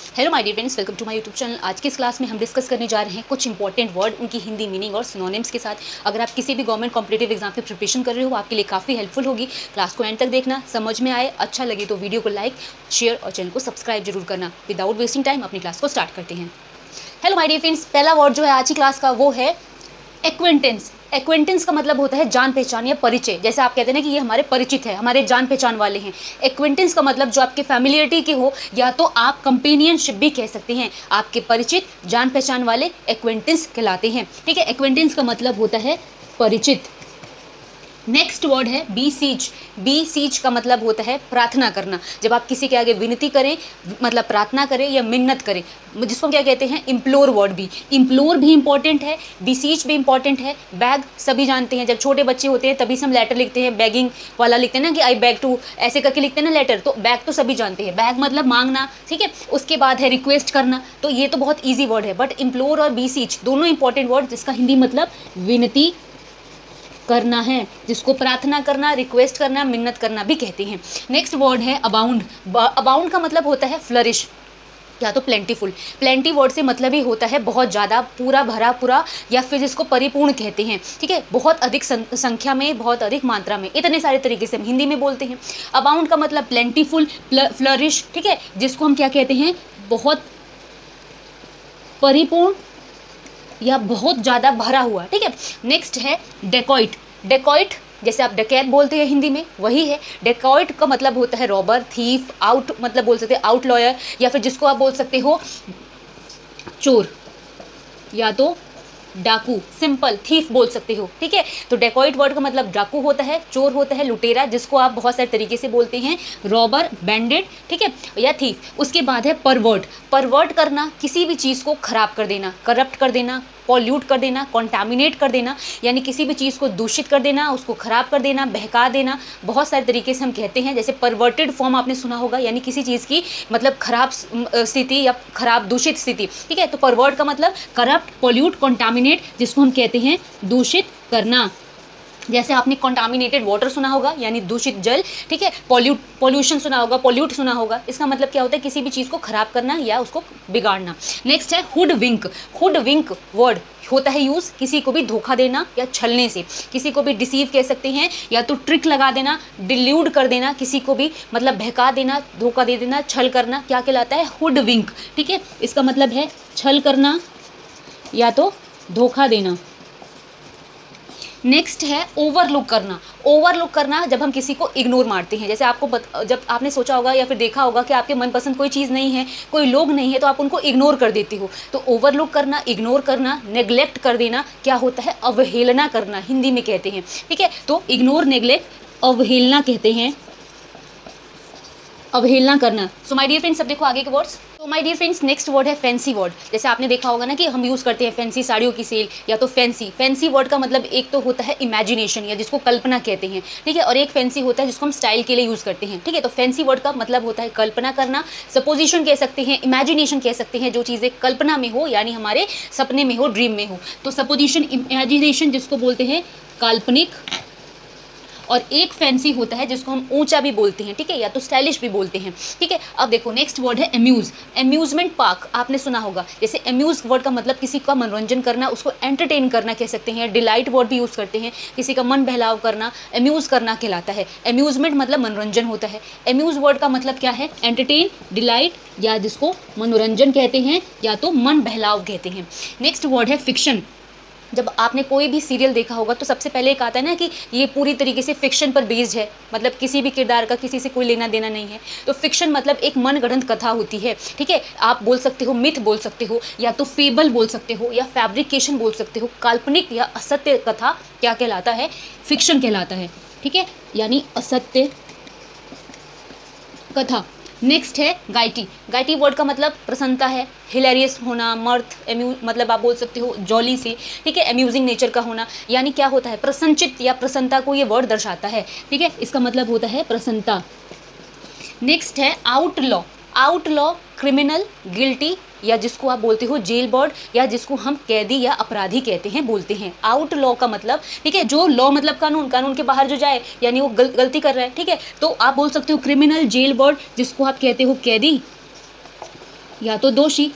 Hello my dear friends, welcome to my YouTube channel. आज की इस क्लास में हम डिस्कस करने जा रहे हैं कुछ इंपॉर्टेंट वर्ड, उनकी हिंदी मीनिंग और सिनोनिम्स के साथ। अगर आप किसी भी गवर्नमेंट कॉम्पिटेटिव एग्जाम की प्रिपरेशन कर रहे हो, आपके लिए काफ़ी हेल्पफुल होगी। क्लास को एंड तक देखना, समझ में आए, अच्छा लगे तो वीडियो को लाइक, शेयर और चैनल को सब्सक्राइब जरूर करना। विदाउट वेस्टिंग टाइम अपनी क्लास को स्टार्ट करते हैं। हेलो माय डियर फ्रेंड्स, पहला वर्ड जो है आज की क्लास का वो है एक्वेंटेंस। एक्वेंटेंस का मतलब होता है जान पहचान या परिचय। जैसे आप कहते हैं ना कि ये हमारे परिचित है, हमारे जान पहचान वाले हैं। एक्वेंटेंस का मतलब जो आपके फैमिलियरिटी के हो, या तो आप कंपेनियनशिप भी कह सकते हैं। आपके परिचित, जान पहचान वाले एक्वेंटेंस कहलाते हैं। ठीक है, एक्वेंटेंस का मतलब होता है परिचित। नेक्स्ट वर्ड है बीसीज। बीसीज का मतलब होता है प्रार्थना करना। जब आप किसी के आगे विनती करें, मतलब प्रार्थना करें या मिन्नत करें, जिसको क्या कहते हैं, इम्प्लोर वर्ड भी। इम्प्लोर भी इंपॉर्टेंट है, बीसीज भी इंपॉर्टेंट है। बैग सभी जानते हैं, जब छोटे बच्चे होते हैं तभी से हम लेटर लिखते हैं, बैगिंग वाला लिखते हैं ना कि आई बैग टू, ऐसे करके लिखते हैं ना लेटर, तो बैग तो सभी जानते हैं। बैग मतलब मांगना, ठीक है। उसके बाद है रिक्वेस्ट करना, तो ये तो बहुत ईजी वर्ड है। बट इम्प्लोर और बीसीज दोनों इंपॉर्टेंट वर्ड, जिसका हिंदी मतलब विनती करना है, जिसको प्रार्थना करना, रिक्वेस्ट करना, मिन्नत करना भी कहते हैं। नेक्स्ट वर्ड है अबाउंड। अबाउंड का मतलब होता है फ्लरिश या तो प्लेंटीफुल। प्लेंटी वर्ड से मतलब ही होता है बहुत ज़्यादा, पूरा भरा पूरा, या फिर जिसको परिपूर्ण कहते हैं। ठीक है, बहुत अधिक संख्या में, बहुत अधिक मात्रा में, इतने सारे तरीके से हम हिंदी में बोलते हैं। अबाउंड का मतलब प्लेंटीफुल, फ्लरिश, ठीक है, जिसको हम क्या कहते हैं, बहुत परिपूर्ण या बहुत ज़्यादा भरा हुआ। ठीक है। नेक्स्ट है डेकॉइट। डेकॉइट जैसे आप डकैत बोलते हैं हिंदी में, वही है। डेकॉइट का मतलब होता है रॉबर, थीफ, आउट मतलब बोल सकते हैं आउट लॉयर, या फिर जिसको आप बोल सकते हो चोर या तो डाकू, सिंपल थीफ बोल सकते हो। ठीक है, तो डेकॉइट वर्ड का मतलब डाकू होता है, चोर होता है, लुटेरा, जिसको आप बहुत सारे तरीके से बोलते हैं, रॉबर, बैंडेड, ठीक है, या थीफ। उसके बाद है परवर्ट। परवर्ट करना, किसी भी चीज़ को खराब कर देना, करप्ट कर देना, पॉल्यूट कर देना, कॉन्टामिनेट कर देना, यानी किसी भी चीज़ को दूषित कर देना, उसको खराब कर देना, बहका देना। बहुत सारे तरीके से हम कहते हैं। जैसे परवर्टेड फॉर्म आपने सुना होगा, यानी किसी चीज़ की मतलब खराब स्थिति या खराब दूषित स्थिति। ठीक है, तो परवर्ट का मतलब करप्ट, पॉल्यूट, कॉन्टामिनेट, जिसको हम कहते हैं दूषित करना। जैसे आपने कॉन्टामिनेटेड वाटर सुना होगा, यानी दूषित जल। ठीक है, पॉल्यूशन सुना होगा, पॉल्यूट सुना होगा। इसका मतलब क्या होता है, किसी भी चीज़ को खराब करना या उसको बिगाड़ना। नेक्स्ट है हुड विंक। हुड विंक वर्ड होता है यूज़ किसी को भी धोखा देना या छलने से, किसी को भी डिसीव कह सकते हैं, या तो ट्रिक लगा देना, डिल्यूड कर देना, किसी को भी मतलब बहका देना, धोखा दे देना, छल करना, क्या कहलाता है, हुड विंक। ठीक है, इसका मतलब है छल करना या तो धोखा देना। नेक्स्ट है ओवरलुक करना। ओवरलुक करना जब हम किसी को इग्नोर मारते हैं। जैसे आपको जब आपने सोचा होगा या फिर देखा होगा कि आपके मनपसंद कोई चीज़ नहीं है, कोई लोग नहीं है, तो आप उनको इग्नोर कर देते हो। तो ओवरलुक करना, इग्नोर करना, नेग्लेक्ट कर देना, क्या होता है, अवहेलना करना, हिंदी में कहते हैं। ठीक है, तो इग्नोर, नेग्लेक्ट, अवहेलना कहते हैं, अवहेलना करना। सो माय डियर फ्रेंड्स, अब देखो आगे के वर्ड्स। तो my dear friends, next word है फैंसी वर्ड। जैसे आपने देखा होगा ना कि हम यूज़ करते हैं फैंसी साड़ियों की सेल, या तो फैंसी। फैंसी वर्ड का मतलब एक तो होता है इमेजिनेशन, या जिसको कल्पना कहते हैं, ठीक है, और एक फैंसी होता है जिसको हम स्टाइल के लिए यूज़ करते हैं। ठीक है, तो फैंसी वर्ड का मतलब होता है कल्पना करना, सपोजिशन कह सकते हैं, इमेजिनेशन कह सकते हैं, जो चीज़ें कल्पना में हो, यानी हमारे सपने में हो, ड्रीम में हो। तो सपोजिशन, इमेजिनेशन जिसको बोलते हैं काल्पनिक, और एक फैंसी होता है जिसको हम ऊंचा भी बोलते हैं, ठीक है, या तो स्टाइलिश भी बोलते हैं। ठीक है, अब देखो नेक्स्ट वर्ड है एम्यूज। एम्यूजमेंट पार्क आपने सुना होगा। जैसे एम्यूज वर्ड का मतलब किसी का मनोरंजन करना, उसको एंटरटेन करना कह सकते हैं। डिलाइट वर्ड भी यूज़ करते हैं, किसी का मन बहलाव करना, एम्यूज करना कहलाता है। एम्यूजमेंट मतलब मनोरंजन होता है। एम्यूज वर्ड का मतलब क्या है, एंटरटेन, डिलाइट, या जिसको मनोरंजन कहते हैं, या तो मन बहलाव कहते हैं। नेक्स्ट वर्ड है फिक्शन। जब आपने कोई भी सीरियल देखा होगा तो सबसे पहले एक आता है ना कि ये पूरी तरीके से फिक्शन पर बेस्ड है, मतलब किसी भी किरदार का किसी से कोई लेना देना नहीं है। तो फिक्शन मतलब एक मनगढ़ंत कथा होती है। ठीक है, आप बोल सकते हो मिथ बोल सकते हो, या तो फेबल बोल सकते हो, या फैब्रिकेशन बोल सकते हो। काल्पनिक या असत्य कथा क्या कहलाता है, फिक्शन कहलाता है। ठीक है, यानी असत्य कथा। नेक्स्ट है गाइटी। गाइटी वर्ड का मतलब प्रसन्नता है, हिलेरियस होना, मर्थ, मतलब आप बोल सकते हो जॉली से। ठीक है, अम्यूजिंग नेचर का होना, यानी क्या होता है, प्रसन्नचित्त या प्रसन्नता को ये वर्ड दर्शाता है। ठीक है, इसका मतलब होता है प्रसन्नता। नेक्स्ट है आउटलॉ। आउटलॉ क्रिमिनल, गिल्टी, या जिसको आप बोलते हो जेल बर्ड, या जिसको हम कैदी या अपराधी कहते हैं, बोलते हैं। आउटलॉ का मतलब, ठीक है, जो लॉ मतलब कानून, कानून के बाहर जो जाए, यानी वो गलती कर रहा है। ठीक है, तो आप बोल सकते हो क्रिमिनल, जेल बर्ड, जिसको आप कहते हो कैदी, या तो दोषी।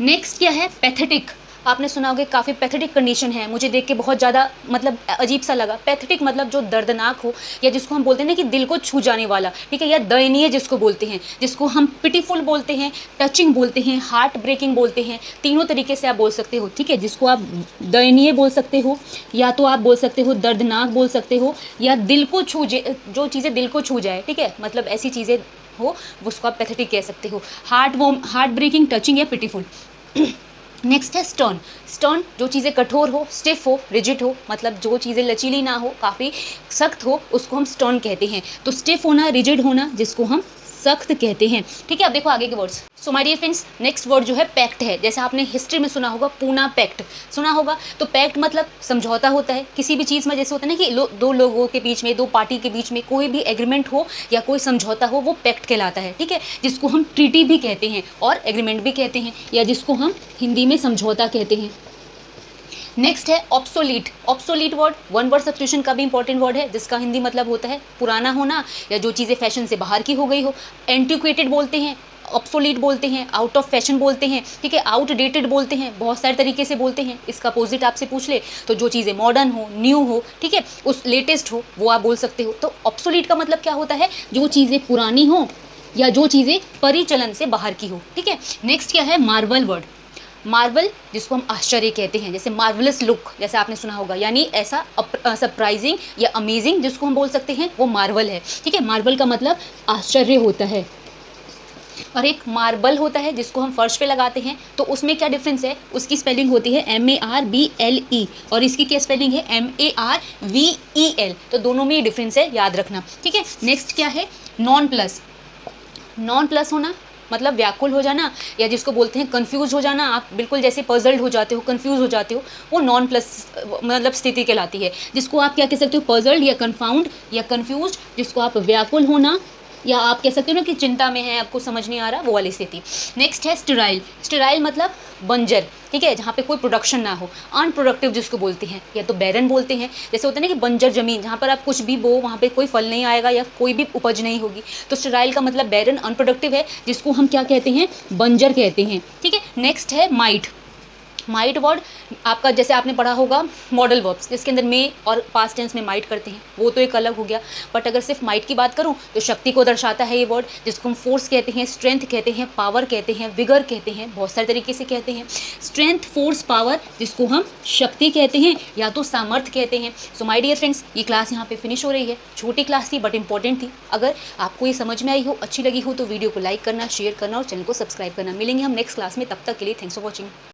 नेक्स्ट क्या है, पैथेटिक। आपने सुना होगा काफ़ी पैथेटिक कंडीशन है, मुझे देख के बहुत ज़्यादा मतलब अजीब सा लगा। पैथेटिक मतलब जो दर्दनाक हो, या जिसको हम बोलते हैं ना कि दिल को छू जाने वाला, ठीक है, या दयनीय जिसको बोलते हैं, जिसको हम पिटीफुल बोलते हैं, टचिंग बोलते हैं, हार्ट ब्रेकिंग बोलते हैं। तीनों तरीके से आप बोल सकते हो, ठीक है। जिसको आप दयनीय बोल सकते हो, या तो आप बोल सकते हो दर्दनाक बोल सकते हो, या दिल को छू जो चीज़ें दिल को छू जाए, ठीक है, मतलब ऐसी चीज़ें हो, उसको आप पैथेटिक कह सकते हो। हार्ट ब्रेकिंग, टचिंग या पिटीफुल। नेक्स्ट है स्टर्न। स्टर्न जो चीज़ें कठोर हो, स्टिफ हो, रिजिड हो, मतलब जो चीज़ें लचीली ना हो, काफ़ी सख्त हो, उसको हम स्टर्न कहते हैं। तो स्टिफ होना, रिजिड होना, जिसको हम सख्त कहते हैं, ठीक है। अब देखो आगे के words. So my dear friends, next word जो है पैक्ट है। जैसे आपने हिस्ट्री में सुना होगा पूना पैक्ट, सुना होगा। तो पैक्ट मतलब समझौता होता है किसी भी चीज़ में। जैसे होता है ना कि दो लोगों के बीच में, दो पार्टी के बीच में कोई भी एग्रीमेंट हो या कोई समझौता हो, वो पैक्ट कहलाता है, ठीक है। जिसको हम ट्रीटी भी कहते हैं और एग्रीमेंट भी कहते हैं, या जिसको हम हिंदी में समझौता कहते हैं। नेक्स्ट है obsolete. Obsolete word one word substitution का भी इंपॉर्टेंट वर्ड है, जिसका हिंदी मतलब होता है पुराना होना, या जो चीज़ें फैशन से बाहर की हो गई हो। एंटिक्वेटेड बोलते हैं, ऑब्सोलीट बोलते हैं, आउट ऑफ फैशन बोलते हैं, ठीक है, आउटडेटेड बोलते हैं, बहुत सारे तरीके से बोलते हैं। इसका अपोजिट आपसे पूछ ले तो जो चीज़ें मॉडर्न हो, न्यू हो, ठीक है, उस लेटेस्ट हो, वो आप बोल सकते हो। तो ऑब्सोलीट का मतलब क्या होता है, जो चीज़ें पुरानी हो या जो चीज़ें परिचलन से बाहर की हो, ठीक है। नेक्स्ट क्या है, मार्वल वर्ड। मार्वल जिसको हम आश्चर्य कहते हैं, जैसे मार्वलस लुक, जैसे आपने सुना होगा, यानी ऐसा सरप्राइजिंग या अमेजिंग जिसको हम बोल सकते हैं, वो मार्वल है, ठीक है। मार्वल का मतलब आश्चर्य होता है। और एक मार्बल होता है जिसको हम फर्श पे लगाते हैं, तो उसमें क्या डिफरेंस है, उसकी स्पेलिंग होती है MARBLE और इसकी क्या स्पेलिंग है, MARVEL। तो दोनों में ये डिफरेंस है, याद रखना, ठीक है। नेक्स्ट क्या है, नॉन प्लस। नॉन प्लस होना मतलब व्याकुल हो जाना, या जिसको बोलते हैं कंफ्यूज हो जाना, आप बिल्कुल जैसे पजल्ड हो जाते हो, कंफ्यूज हो जाते हो, वो नॉन प्लस मतलब स्थिति कहलाती है। जिसको आप क्या कह सकते हो, पजल्ड या कन्फाउंड या कंफ्यूज, जिसको आप व्याकुल होना, या आप कह सकते हो ना कि चिंता में है, आपको समझ नहीं आ रहा, वो वाली स्थिति। नेक्स्ट है स्टेराइल। स्टेराइल मतलब बंजर, ठीक है, जहाँ पे कोई प्रोडक्शन ना हो। अनप्रोडक्टिव जिसको बोलते हैं, या तो बैरन बोलते हैं, जैसे होता है ना कि बंजर जमीन, जहाँ पर आप कुछ भी बो वहाँ पे कोई फल नहीं आएगा या कोई भी उपज नहीं होगी। तो स्टेराइल का मतलब बैरन, अनप्रोडक्टिव है, जिसको हम क्या कहते हैं, बंजर कहते हैं, ठीक है। नेक्स्ट है माइट। माइट वर्ड आपका, जैसे आपने पढ़ा होगा मॉडल वर्ब्स, जिसके अंदर में और पास्ट टेंस में माइट करते हैं, वो तो एक अलग हो गया। बट अगर सिर्फ माइट की बात करूं तो शक्ति को दर्शाता है ये वर्ड, जिसको हम फोर्स कहते हैं, स्ट्रेंथ कहते हैं, पावर कहते हैं, विगर कहते हैं, बहुत सारे तरीके से कहते हैं। स्ट्रेंथ, फोर्स, पावर, जिसको हम शक्ति कहते हैं या तो सामर्थ्य कहते हैं। सो माय डियर फ्रेंड्स, ये क्लास यहाँ पे फिनिश हो रही है। छोटी क्लास थी बट इंपॉर्टेंट थी। अगर आपको ये समझ में आई हो, अच्छी लगी हो, तो वीडियो को लाइक करना, शेयर करना और चैनल को सब्सक्राइब करना। मिलेंगे हम नेक्स्ट क्लास में, तब तक के लिए थैंक्स फॉर वॉचिंग।